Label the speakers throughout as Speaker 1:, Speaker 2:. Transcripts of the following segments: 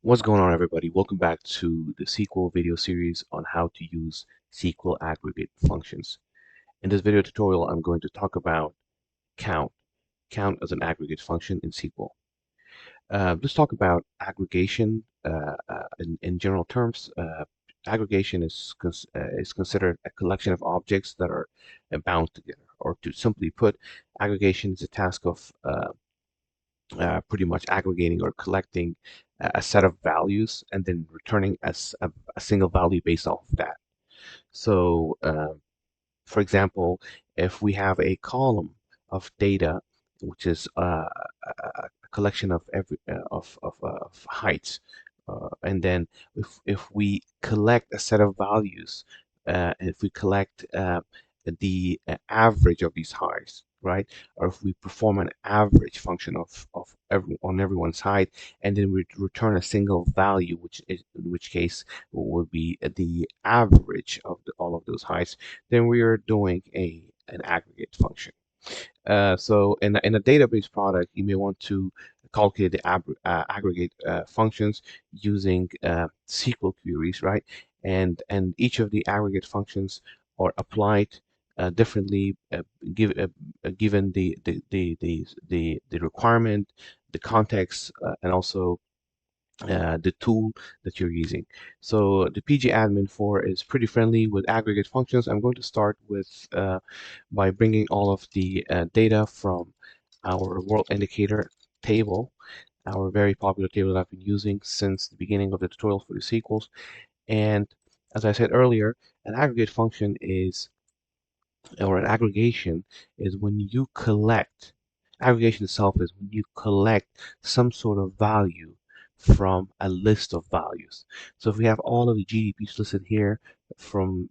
Speaker 1: What's going on, everybody? Welcome back to the SQL video series on how to use SQL aggregate functions. In this video tutorial, I'm going to talk about count. Count as an aggregate function in SQL. Let's talk about aggregation in general terms. Aggregation is considered a collection of objects that are bound together. Or to simply put, aggregation is a task of pretty much aggregating or collecting a set of values and then returning as a single value based off of that. So, for example, if we have a column of data, which is a collection of of heights, and then if we collect a set of values, if we collect the average of these heights, right? Or if we perform an average function on everyone's height, and then we return a single value, in which case would be the average of all of those heights, then we are doing an aggregate function. So in a database product, you may want to calculate the aggregate functions using SQL queries, right? And each of the aggregate functions are applied differently, given the requirement, the context, and also the tool that you're using. So the pgadmin 4 is pretty friendly with aggregate functions. I'm going to start with by bringing all of the data from our world indicator table, our very popular table that I've been using since the beginning of the tutorial for the sequels. And as I said earlier, an aggregate function is, or an aggregation is when you collect, aggregation itself is when you collect some sort of value from a list of values. So if we have all of the GDPs listed here from,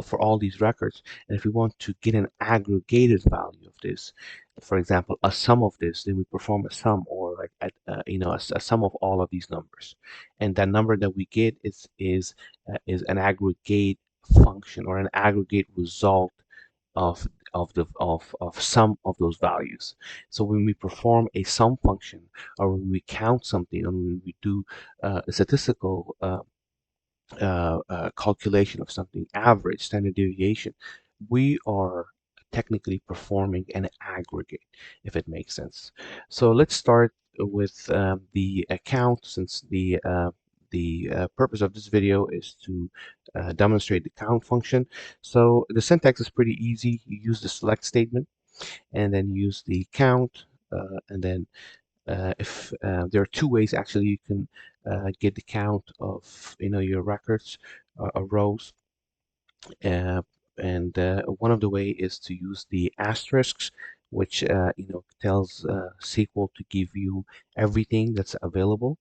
Speaker 1: for all these records, and if we want to get an aggregated value of this, for example, a sum of this, then we perform a sum, or like a sum of all of these numbers, and that number that we get is an aggregate function or an aggregate result of of some of those values. So when we perform a sum function, or when we count something, or when we do a statistical calculation of something, average, standard deviation, we are technically performing an aggregate, if it makes sense. So let's start with the account, since the purpose of this video is to demonstrate the count function. So the syntax is pretty easy. You use the select statement, and then use the count, and then if there are two ways actually you can get the count of your records or rows, uh, and one of the way is to use the asterisks, which tells SQL to give you everything that's available.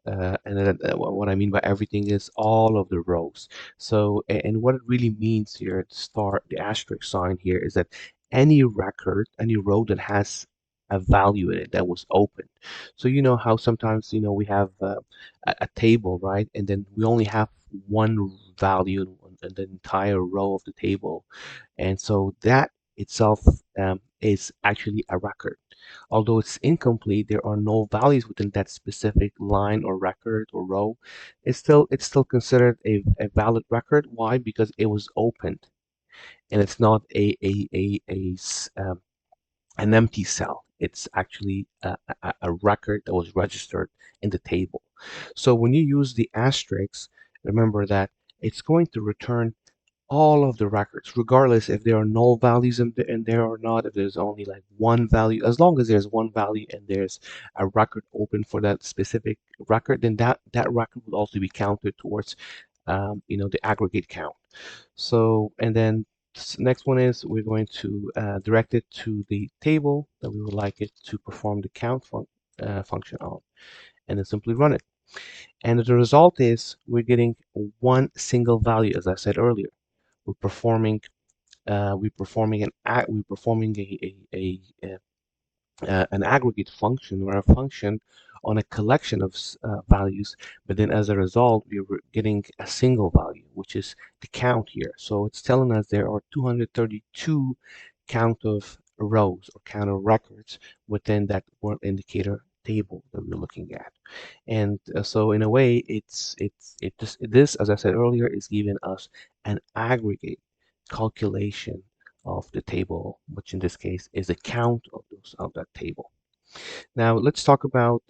Speaker 1: And then, what I mean by everything is all of the rows. So, and what it really means here, the asterisk sign here, is that any record, any row that has a value in it that was opened. So you know how sometimes we have a table, right? And then we only have one value in the entire row of the table, and so that itself is actually a record. Although it's incomplete, there are no values within that specific line or record or row. It's still considered a valid record. Why? Because it was opened, and it's not an empty cell. It's actually a record that was registered in the table. So when you use the asterisk, remember that it's going to return all of the records, regardless if there are null values in there or not, if there's only like one value. As long as there's one value and there's a record open for that specific record, then that record will also be counted towards the aggregate count. So, and then next one is we're going to direct it to the table that we would like it to perform the count function on, and then simply run it. And the result is we're getting one single value, as I said earlier. We're performing we're performing an aggregate function, or a function on a collection of values, but then as a result we're getting a single value, which is the count here. So it's telling us there are 232 count of rows or count of records within that world indicator table that we're looking at. And so in a way, this, as I said earlier, is giving us an aggregate calculation of the table, which in this case is a count of those of that table. Now let's talk about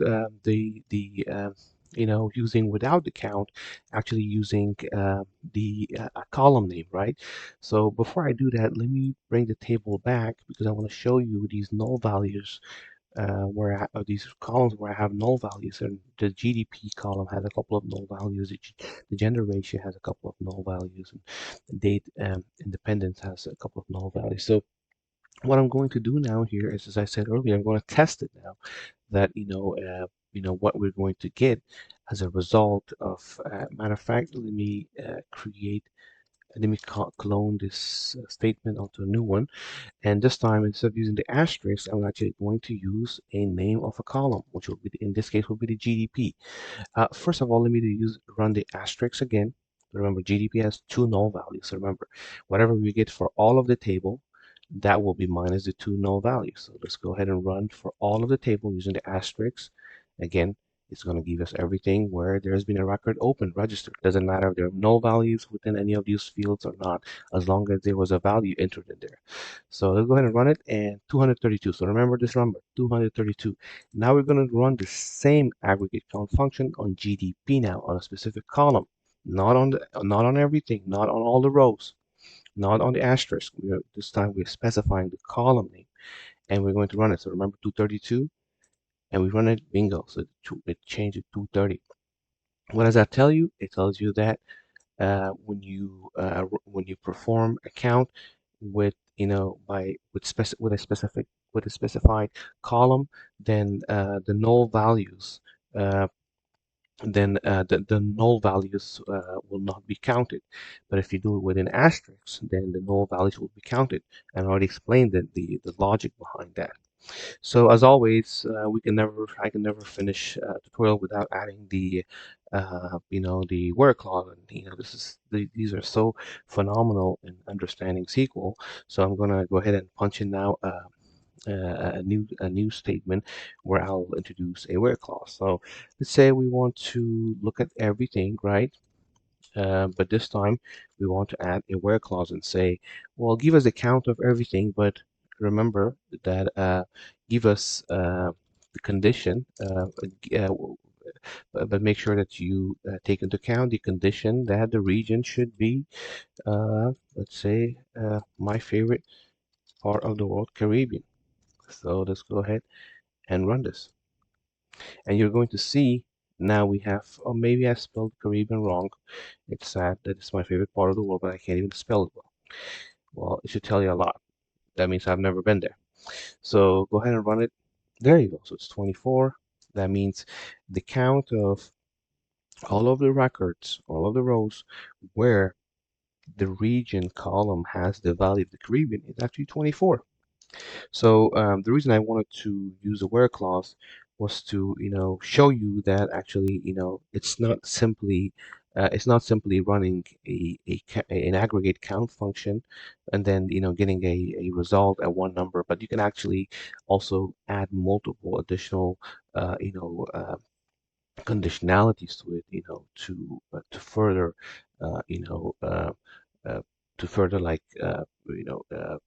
Speaker 1: using without the count, actually using a column name, right? So before I do that, let me bring the table back because I want to show you these null values these columns where I have null values, and the GDP column has a couple of null values. The gender ratio has a couple of null values, and date independence has a couple of null values. So what I'm going to do now here is, as I said earlier, I'm going to test it now that what we're going to get as a result of matter of fact, let me clone this statement onto a new one, and this time instead of using the asterisk, I'm actually going to use a name of a column, which will be in this case will be the GDP. First of all, let me run the asterisk again. Remember, GDP has two null values. So remember, whatever we get for all of the table, that will be minus the two null values. So let's go ahead and run for all of the table using the asterisk. Again, it's going to give us everything where there has been a record open, registered. Doesn't matter if there are null values within any of these fields or not, as long as there was a value entered in there. So let's go ahead and run it, and 232. So remember this number, 232. Now we're going to run the same aggregate count function on GDP now on a specific column, not on everything, not on all the rows, not on the asterisk. This time we're specifying the column name, and we're going to run it. So remember 232, and we run it, bingo. So it changed to 230. What does that tell you? It tells you that when you perform a count with by with a specified column, then uh, the null values will not be counted. But if you do it with an asterisk, then the null values will be counted. And I already explained the logic behind that. So as always, I can never finish a tutorial without adding the where clause. And these are so phenomenal in understanding SQL. So I'm gonna go ahead and punch in now a new statement where I'll introduce a where clause. So let's say we want to look at everything, right? But this time we want to add a where clause and say, well, give us a count of everything, but remember that give us the condition, but make sure that you take into account the condition that the region should be, let's say, my favorite part of the world, Caribbean. So let's go ahead and run this. And you're going to see now we have, or maybe I spelled Caribbean wrong. It's sad that it's my favorite part of the world, but I can't even spell it well. Well, it should tell you a lot. That means I've never been there. So go ahead and run it. There you go. So it's 24. That means the count of all of the records, all of the rows where the region column has the value of the Caribbean is actually 24. So the reason I wanted to use a where clause was to, show you that actually, it's not simply running an aggregate count function and then, getting a result at one number, but you can actually also add multiple additional, uh, you know, uh, conditionalities to it, to further, uh, you know, uh, uh,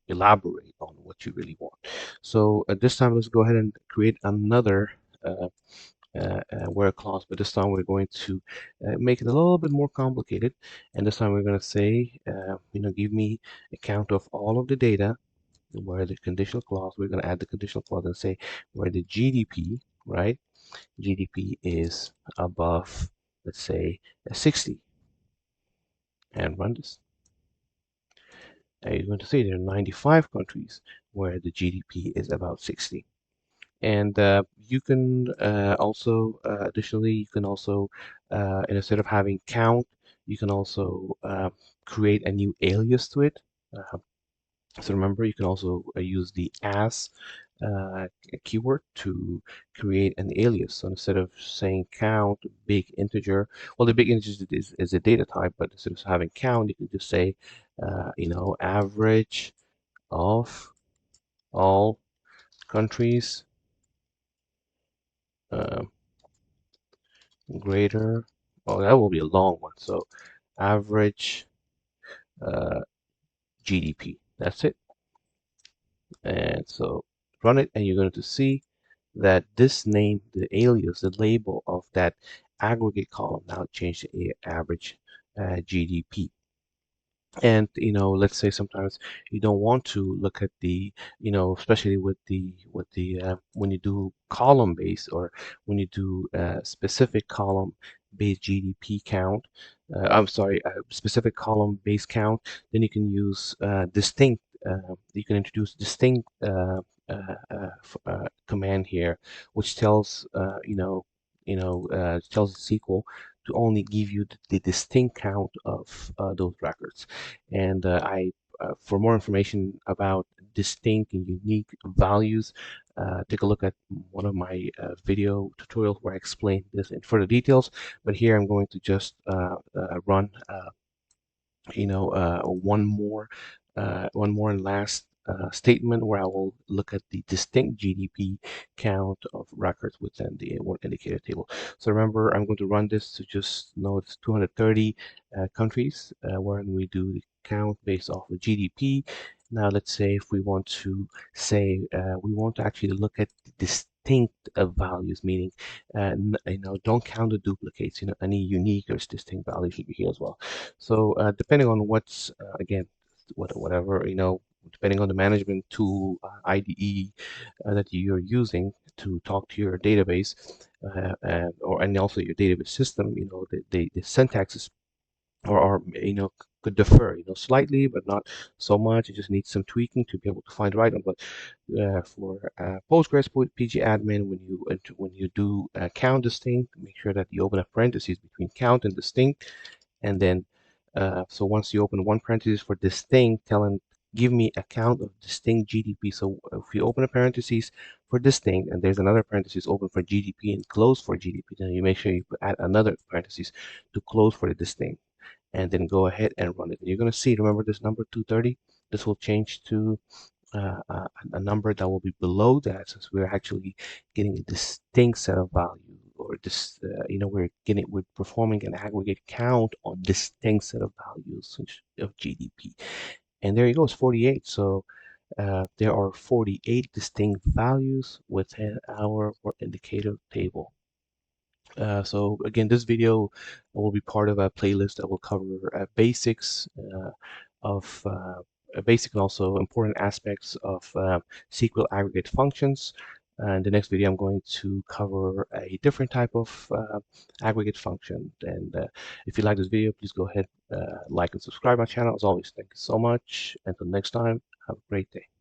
Speaker 1: elaborate on what you really want. So at this time, let's go ahead and create another where clause, but this time we're going to make it a little bit more complicated. And this time we're going to say, give me a count of all of the data where the conditional clause, we're going to add the conditional clause and say where the GDP, right? GDP is above, let's say, 60, and run this. Now you're going to see there are 95 countries where the GDP is about 60. And you can also, additionally, you can also, instead of having count, you can also create a new alias to it. Uh, so remember, you can also use the as keyword to create an alias. So instead of saying count big integer, well, the big integer is a data type, but instead of having count, you can just say, average of all countries um, greater, oh, that will be a long one. So average uh, GDP. That's it. And so run it, and you're going to see that this name, the alias, the label of that aggregate column now changed to average GDP. And let's say sometimes you don't want to look at the, especially with the when you do column based, or when you do specific column based GDP count, I'm sorry, specific column based count, then you can use distinct, you can introduce distinct command here, which tells tells SQL to only give you the distinct count of those records. And for more information about distinct and unique values, take a look at one of my video tutorials where I explain this in further details. But here I'm going to just run one more and last statement where I will look at the distinct GDP count of records within the work indicator table. So remember, I'm going to run this to just know it's 230 countries where we do the count based off of GDP. Now let's say if we want to say we want to actually look at the distinct values, meaning don't count the duplicates. Any unique or distinct value should be here as well. So depending on what's again, whatever depending on the management tool IDE that you're using to talk to your database, and also your database system, the syntax is or could differ, slightly, but not so much. It just needs some tweaking to be able to find the right one. But for Postgres pgadmin, when you do count distinct, make sure that you open a parentheses between count and distinct, and then so once you open one parenthesis for distinct, tell them give me a count of distinct GDP. So if you open a parenthesis for distinct and there's another parenthesis open for GDP and close for GDP, then you make sure you add another parenthesis to close for the distinct, and then go ahead and run it. And you're going to see, remember this number 230, this will change to a number that will be below that, since we're actually getting a distinct set of value, or this we're performing an aggregate count on distinct set of values of GDP. And there you go, it's 48. So there are 48 distinct values within our work indicator table. So again, this video will be part of a playlist that will cover basics of basic and also important aspects of SQL aggregate functions. And the next video, I'm going to cover a different type of aggregate function. And if you like this video, please go ahead, like and subscribe my channel. As always, thank you so much. Until next time, have a great day.